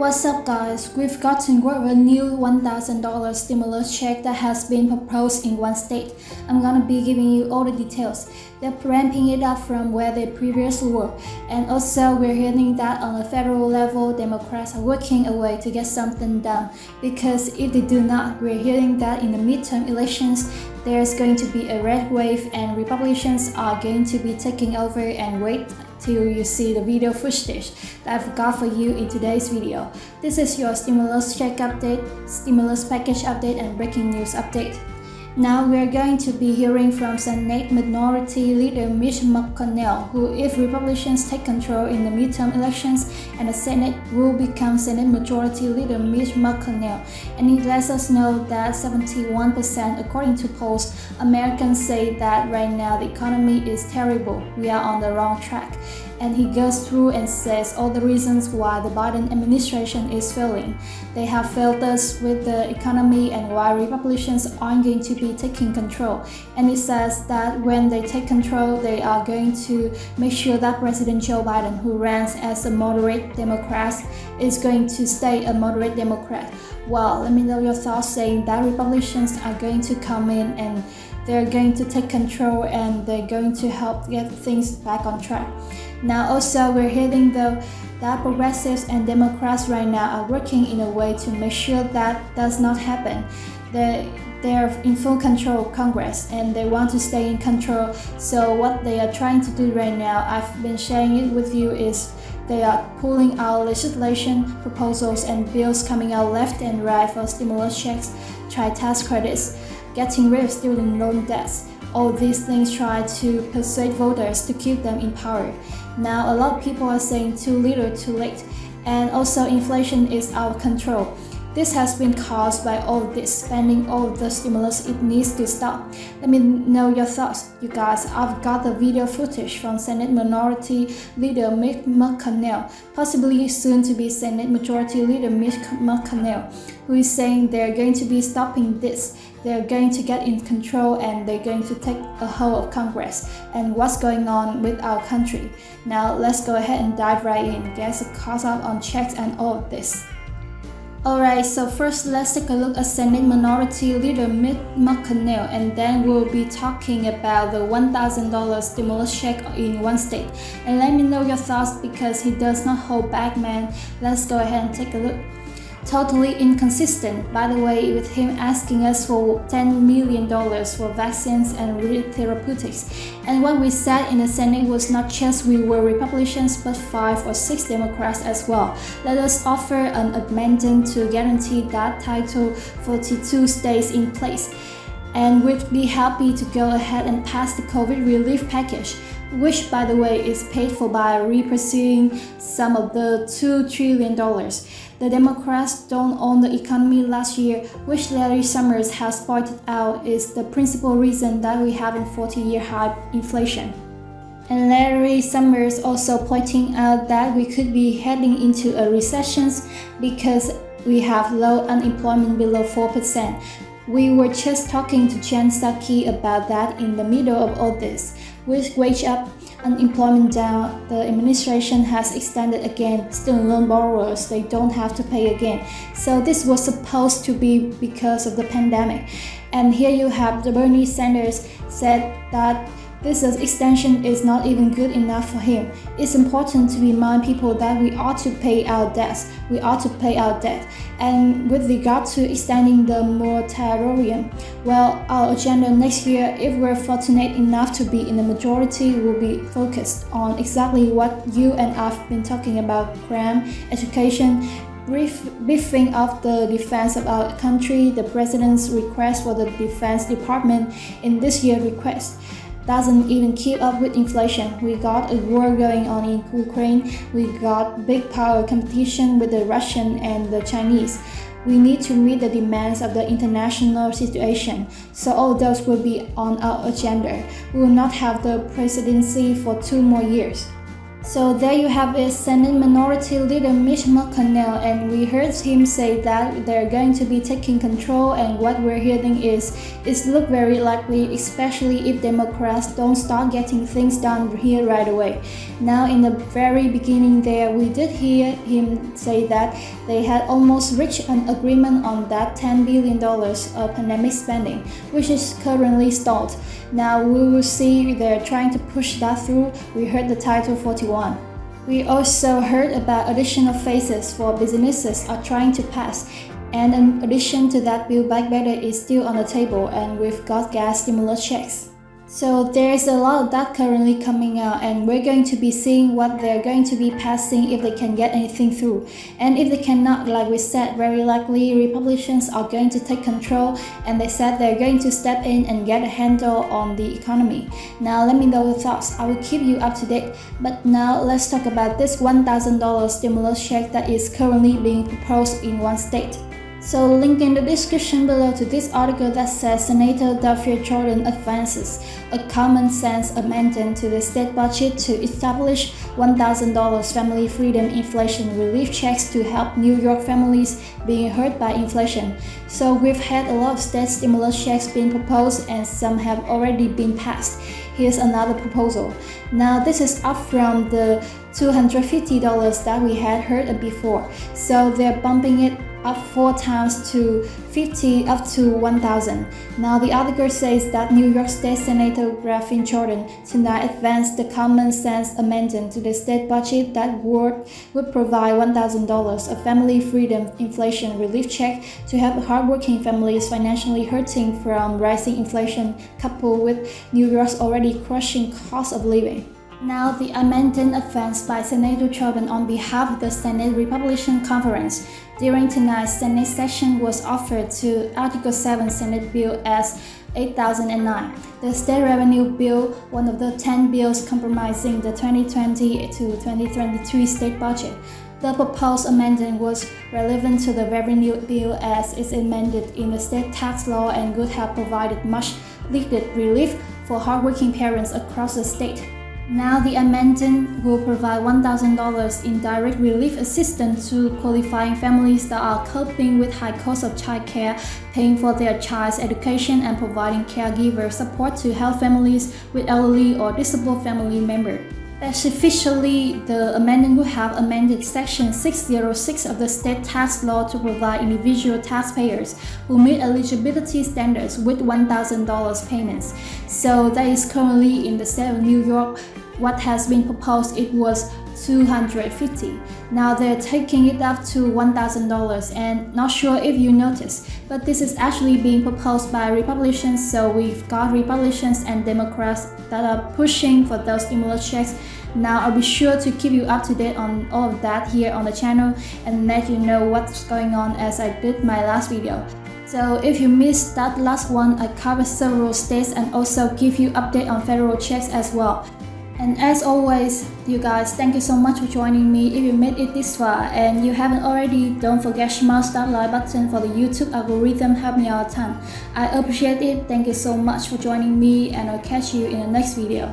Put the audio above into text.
What's up guys, we've gotten word of a new $1,000 stimulus check that has been proposed in one state. I'm gonna be giving you all the details. They're ramping it up from where they previously were. And also we're hearing that on a federal level, Democrats are working a way to get something done. Because if they do not, we're hearing that in the midterm elections, there's going to be a red wave and Republicans are going to be taking over. And wait till you see the video footage that I've got for you in today's video. This is your stimulus check update, stimulus package update, and breaking news update. Now we're going to be hearing from Senate Minority Leader Mitch McConnell, who, if Republicans take control in the midterm elections, and the Senate will become Senate Majority Leader Mitch McConnell. And he lets us know that 71%, according to polls, Americans say that right now the economy is terrible. We are on the wrong track. And he goes through and says all the reasons why the Biden administration is failing. They have failed us with the economy and why Republicans aren't going to be taking control. And he says that when they take control, they are going to make sure that President Joe Biden, who runs as a moderate Democrat, is going to stay a moderate Democrat. Well, let me know your thoughts saying that Republicans are going to come in and they're going to take control and they're going to help get things back on track. Now also we're hearing though that progressives and Democrats right now are working in a way to make sure that does not happen. They're in full control of Congress and they want to stay in control. So what they are trying to do right now, I've been sharing it with you, is they are pulling out legislation proposals and bills coming out left and right for stimulus checks, tax credits, getting rid of student loan debts. All these things try to persuade voters to keep them in power. Now a lot of people are saying too little too late, and also inflation is out of control. This has been caused by all this spending, all the stimulus. It needs to stop. Let me know your thoughts, you guys. I've got the video footage from Senate Minority Leader Mitch McConnell, possibly soon to be Senate Majority Leader Mitch McConnell, who is saying they're going to be stopping this. They're going to get in control and they're going to take a hold of Congress and what's going on with our country. Now let's go ahead and dive right in, get a caught up on checks and all of this. Alright, so first let's take a look at Senate Minority Leader Mitch McConnell, and then we'll be talking about the $1,000 stimulus check in one state. And let me know your thoughts because he does not hold back, man. Let's go ahead and take a look. Totally inconsistent, by the way, with him asking us for $10 million for vaccines and therapeutics. And what we said in the Senate was not just we were Republicans, but 5 or 6 Democrats as well. Let us offer an amendment to guarantee that Title 42 stays in place. And we'd be happy to go ahead and pass the COVID relief package, which by the way is paid for by repursuing some of the $2 trillion. The Democrats don't own the economy last year, which Larry Summers has pointed out is the principal reason that we have a 40-year high inflation. And Larry Summers also pointing out that we could be heading into a recession because we have low unemployment below 4%. We were just talking to Jen Psaki about that in the middle of all this. With wage up, unemployment down, the administration has extended again student loan borrowers, they don't have to pay again. So this was supposed to be because of the pandemic. And here you have the Bernie Sanders said that this extension is not even good enough for him. It's important to remind people that we ought to pay our debts. We ought to pay our debt. And with regard to extending the moratorium, well, our agenda next year, if we're fortunate enough to be in the majority, will be focused on exactly what you and I've been talking about: crime, education, beefing up the defense of our country. The president's request for the Defense Department in this year's request doesn't even keep up with inflation. We got a war going on in Ukraine. We got big power competition with the Russian and the Chinese. We need to meet the demands of the international situation. So all those will be on our agenda. We will not have the presidency for 2 more years. So there you have it, Senate Minority Leader Mitch McConnell, and we heard him say that they're going to be taking control, and what we're hearing is it look very likely, especially if Democrats don't start getting things done here right away. Now in the very beginning there, we did hear him say that they had almost reached an agreement on that $10 billion of pandemic spending, which is currently stalled. Now we will see they're trying to push that through. We heard the Title 41. We also heard about additional phases for businesses are trying to pass. And in addition to that, Build Back Better is still on the table, and we've got gas stimulus checks. So there's a lot of that currently coming out, and we're going to be seeing what they're going to be passing if they can get anything through. And if they cannot, like we said, very likely Republicans are going to take control, and they said they're going to step in and get a handle on the economy. Now let me know your thoughts. I will keep you up to date. But now let's talk about this $1,000 stimulus check that is currently being proposed in one state. So link in the description below to this article that says Senator Daphne Jordan advances a common sense amendment to the state budget to establish $1,000 family freedom inflation relief checks to help New York families being hurt by inflation. So we've had a lot of state stimulus checks being proposed, and some have already been passed. Here's another proposal. Now this is up from the $250 that we had heard before. So they're bumping it up 4 times to 50 up to 1,000. Now the article says that New York State Senator Daphne Jordan tonight advanced the common sense amendment to the state budget that would provide $1,000 of family freedom inflation relief check to help hardworking families financially hurting from rising inflation coupled with New York's already crushing cost of living. Now the amendment advanced by Senator Jordan on behalf of the Senate Republican Conference during tonight's Senate session was offered to Article 7 Senate Bill S. 8009, the State Revenue Bill, one of the 10 bills comprising the 2020 to 2023 state budget. The proposed amendment was relevant to the Revenue Bill as it's amended in the state tax law and would have provided much needed relief for hardworking parents across the state. Now the amendment will provide $1,000 in direct relief assistance to qualifying families that are coping with high costs of childcare, paying for their child's education, and providing caregiver support to help families with elderly or disabled family members. Specifically, the amendment will have amended Section 606 of the state tax law to provide individual taxpayers who meet eligibility standards with $1,000 payments. So that is currently in the state of New York. What has been proposed, it was $250. Now they're taking it up to $1,000, and not sure if you noticed, but this is actually being proposed by Republicans, so we've got Republicans and Democrats that are pushing for those stimulus checks. Now I'll be sure to keep you up to date on all of that here on the channel and let you know what's going on as I did my last video. So if you missed that last one, I covered several states and also give you update on federal checks as well. And as always, you guys, thank you so much for joining me. If you made it this far and you haven't already, don't forget to smash that like button for the YouTube algorithm, help me out a ton. I appreciate it. Thank you so much for joining me, and I'll catch you in the next video.